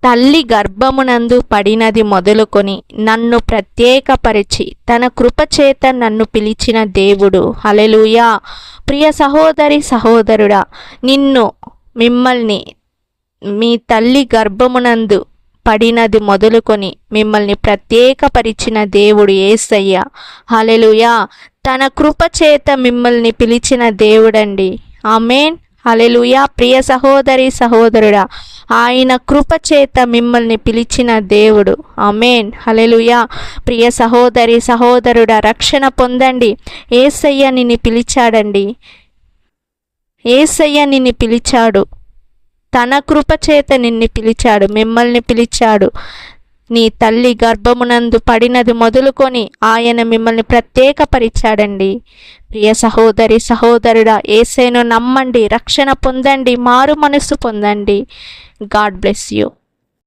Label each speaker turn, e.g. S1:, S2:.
S1: తల్లి గర్భమునందు పడినది మొదలుకొని నన్ను ప్రత్యేకపరిచి తన కృపచేత నన్ను పిలిచిన దేవుడు. హల్లెలూయా. ప్రియ సహోదరి సహోదరుడా, మిమ్మల్ని మీ తల్లి గర్భమునందు పడినది మొదలుకొని మిమ్మల్ని ప్రత్యేకపరిచిన దేవుడు యేసయ్య. హల్లెలూయా. తన కృపచేత మిమ్మల్ని పిలిచిన దేవుడండి. ఆమేన్. హల్లెలూయా. ప్రియ సహోదరి సహోదరుడా, ఆయన కృపచేత మిమ్మల్ని పిలిచిన దేవుడు. ఆమేన్. హల్లెలూయా. ప్రియ సహోదరి సహోదరుడా, రక్షణ పొందండి. యేసయ్య నిన్ను పిలిచాడండి. యేసయ్య నిన్ను పిలిచాడు. తన కృపచేత నిన్ను పిలిచాడు, మిమ్మల్ని పిలిచాడు. నీ తల్లి గర్భమునందు పడినది మొదలుకొని ఆయన మిమ్మల్ని ప్రత్యేకపరిచాడండి. ప్రియ సహోదరి సహోదరుడా, యేసయ్యను నమ్మండి, రక్షణ పొందండి, మారు మనసు పొందండి. God bless you.